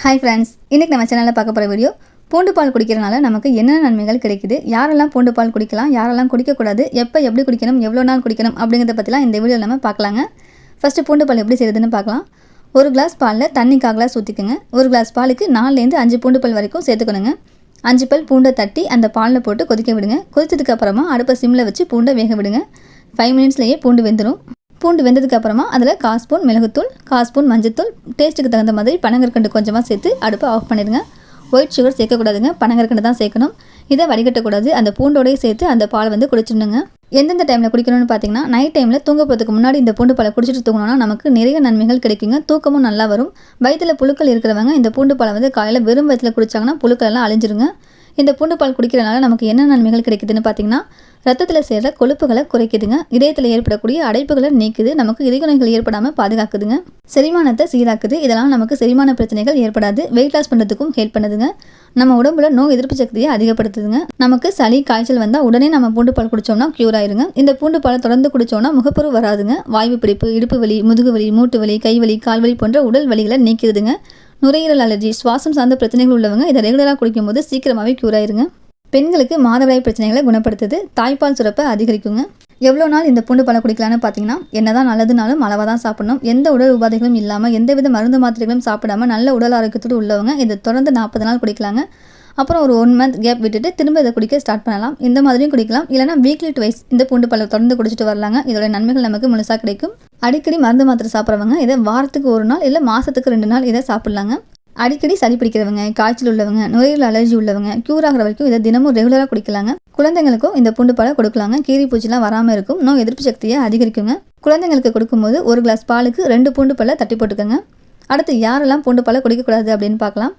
Hi friends, இன்றைக்கி நம்ம சேனலில் பார்க்க போகிற வீடியோ பூண்டு பால் குடிக்கிறனால நமக்கு என்னென்ன நன்மைகள் கிடைக்குது, யாரெல்லாம் பூண்டு பால் குடிக்கலாம், யாரெல்லாம் குடிக்கக்கூடாது, எப்போ எப்படி குடிக்கணும், எவ்வளோ நாள் குடிக்கணும் அப்படிங்கிறத பற்றிலாம் இந்த வீடியோவில் நம்ம பார்க்கலாங்க. ஃபஸ்ட்டு பூண்டு பால் எப்படி செய்யுதுன்னு பார்க்கலாம். ஒரு கிளாஸ் பாலில் தண்ணி 1/4 கிளாஸ் ஊற்றிக்குங்க. ஒரு கிளாஸ் பாலுக்கு 4லேருந்து 5 பூண்டு பால் வரைக்கும் சேர்த்துக்கணுங்க. 5 பல் பூண்டை தட்டி அந்த பாலில் போட்டு கொதிக்க விடுங்க. கொதிச்சதுக்கப்புறமா அடுப்பை சிம்மில் வச்சு பூண்டை வேக விடுங்க. 5 மினிட்ஸ்லேயே பூண்டு வெந்துடும். பூண்டு வெந்ததுக்கப்புறமா அதில் 1/4 ஸ்பூன் மிளகுத்தூள், 1/4 ஸ்பூன் மஞ்சத்தூள், டேஸ்ட்டுக்கு தகுந்த மாதிரி பனங்கற்கண்டு கொஞ்சமாக சேர்த்து அடுப்பை ஆஃப் பண்ணிடுங்க. ஒயிட் சுகர் சேர்க்கக்கூடாதுங்க, பனங்கற்கண்டு தான் சேர்க்கணும். இதை வடிகட்டக்கூடாது. அந்த பூண்டோடையே சேர்த்து அந்த பால் குடிச்சிடணுங்க. எந்தெந்த டைமில் குடிக்கணும்னு பார்த்தீங்கன்னா, நைட் டைமில் தூங்க போகிறதுக்கு முன்னாடி இந்த பூண்டு பாலை குடிச்சிட்டு தூங்கணும்னா நமக்கு நிறைய நன்மைகள் கிடைக்குங்க. தூக்கமும் நல்லா வரும். வயிற்றில் புழுக்கள் இருக்கிறவங்க இந்த பூண்டு பாலை காலையில் வெறும் வயிற்றில் குடித்தாங்கன்னா புழுக்கள் எல்லாம் அழிஞ்சிருங்க. இந்த பூண்டு பால் குடிக்கிறனால நமக்கு என்ன நன்மைகள் கிடைக்குதுன்னு பார்த்தீங்கன்னா, ரத்தத்தில் சேர்ற கொழுப்புகளை குறைக்குதுங்க. இதயத்தில் ஏற்படக்கூடிய அடைப்புகளை நீக்குது. நமக்கு இதய நோய்கள் ஏற்படாமல் பாதுகாக்குதுங்க. செரிமானத்தை சீராக்குது. இதெல்லாம் நமக்கு செரிமான பிரச்சனைகள் ஏற்படாது. வெயிட் லாஸ் பண்ணுறதுக்கும் ஹெல்ப் பண்ணுதுங்க. நம்ம உடம்புல நோய் எதிர்ப்பு சக்தியை அதிகப்படுத்துதுங்க. நமக்கு சளி காய்ச்சல் வந்தால் உடனே நம்ம பூண்டு பால் குடித்தோம்னா க்யூர் ஆயிருங்க. இந்த பூண்டு பாலை தொடர்ந்து குடித்தோம்னா முகப்பரு வராதுங்க. வாய்வு பிடிப்பு, இடுப்பு வலி, முதுகு வலி, மூட்டு வலி, கைவலி, கால்வலி போன்ற உடல் வலிகளை நீக்கிடுதுங்க. நுரையீரல் அலர்ஜி, சுவாசம் சார்ந்த பிரச்சனைகள் உள்ளவங்க இதை ரெகுலராக குடிக்கும்போது சீக்கிரமாகவே க்யூர் ஆயிருங்க. பெண்களுக்கு மாதவிடாய் பிரச்சனைகளை குணப்படுத்துது. தாய்ப்பால் சுரப்பை அதிகரிக்குங்க. எவ்வளோ நாள் இந்த பூண்டு பாலை குடிக்கலான்னு பார்த்தீங்கன்னா, என்னதான் நல்லதுனாலும் அளவாக தான் சாப்பிடணும். எந்த உடல் உபாதைகளும் இல்லாமல் எந்தவித மருந்து மாத்திரைகளும் சாப்பிடாமல் நல்ல உடல் ஆரோக்கியத்தோடு உள்ளவங்க இதை தொடர்ந்து 40 நாள் குடிக்கலாங்க. அப்புறம் ஒரு 1 மந்த் கேப் விட்டுட்டு திரும்ப இதை குடிக்க ஸ்டார்ட் பண்ணலாம். இந்த மாதிரியும் குடிக்கலாம். இல்லைனா வீக்லி ட்வைஸ் இந்த பூண்டு பாலை தொடர்ந்து குடிச்சிட்டு வரலாங்க. இதோட நன்மைகள் நமக்கு முழுசாக கிடைக்கும். அடிக்கடி மருந்து மாத்திரை சாப்பிட்றவங்க இதை வாரத்துக்கு 1 நாள் இல்லை மாதத்துக்கு 2 நாள் இதை சாப்பிட்லாங்க. அடிக்கடி சளி பிடிக்கிறவங்க, காய்ச்சல் உள்ளவங்க, நுரையீரல் அலர்ஜி உள்ளவங்க க்யூர் ஆகிற வரைக்கும் இதை தினமும் ரெகுலராக குடிக்கலாங்க. குழந்தைங்களுக்கும் இந்த பூண்டு பாலை கொடுக்கலாங்க. கீரி பூச்சிலாம் வராமல் இருக்கும். நோய் எதிர்ப்பு சக்தியை அதிகரிக்குங்க. குழந்தைங்களுக்கு கொடுக்கும்போது 1 கிளாஸ் பாலுக்கு 2 பூண்டு பாலை தட்டி போட்டுக்கோங்க. அடுத்து யாரெல்லாம் பூண்டு பாலை குடிக்கக்கூடாது அப்படின்னு பார்க்கலாம்.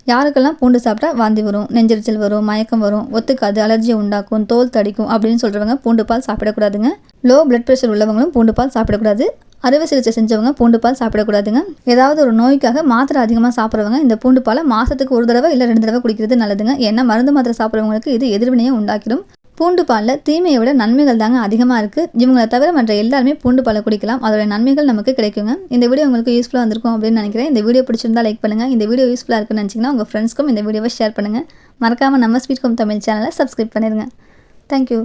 யாருக்கெல்லாம் பூண்டு சாப்பிட்டா வாந்தி வரும், நெஞ்செரிச்சல் வரும், மயக்கம் வரும், ஒத்துக்காது, அலர்ஜியை உண்டாக்கும், தோல் தடிக்கும் அப்படின்னு சொல்கிறவங்க பூண்டு பால் சாப்பிடக்கூடாதுங்க. லோ பிளட் ப்ரெஷர் உள்ளவங்களும் பூண்டு பால் சாப்பிடக்கூடாது. அறுவை சிகிச்சை செஞ்சவங்க பூண்டு பால் சாப்பிடக்கூடாதுங்க. ஏதாவது ஒரு நோய்க்காக மாத்திரை அதிகமாக சாப்பிட்றவங்க இந்த பூண்டு பாலை மாதத்துக்கு 1 தடவை இல்லை 2 தடவை குடிக்கிறது நல்லதுங்க. ஏன்னா மருந்து மாத்திரை சாப்பிட்றவங்களுக்கு இது எதிர்வினையை உண்டாக்கிடும். பூண்டு பாலில் தீமையை விட நன்மைகள் தாங்க அதிகமாக இருக்குது. இவங்களை தவிர மற்ற எல்லாருமே பூண்டு பாலை குடிக்கலாம். அதோட நன்மைகள் நமக்கு கிடைக்குங்க. இந்த வீடியோ உங்களுக்கு யூஸ்ஃபுல்லாக வந்திருக்கும் அப்படின்னு நினைக்கிறேன். இந்த வீடியோ பிடிச்சிருந்தா லைக் பண்ணுங்கள். இந்த வீடியோ யூஸ்ஃபுல்லாக இருக்குன்னு நினச்சிங்கன்னா உங்கள் ஃப்ரெண்ட்ஸ்க்கும் இந்த வீடியோவை ஷேர் பண்ணுங்கள். மறக்காமல் நம்ம ஸ்வீட் ஹோம் தமிழ் சேனலை சப்ஸ்கிரைப் பண்ணிடுங்க. தேங்க்யூ.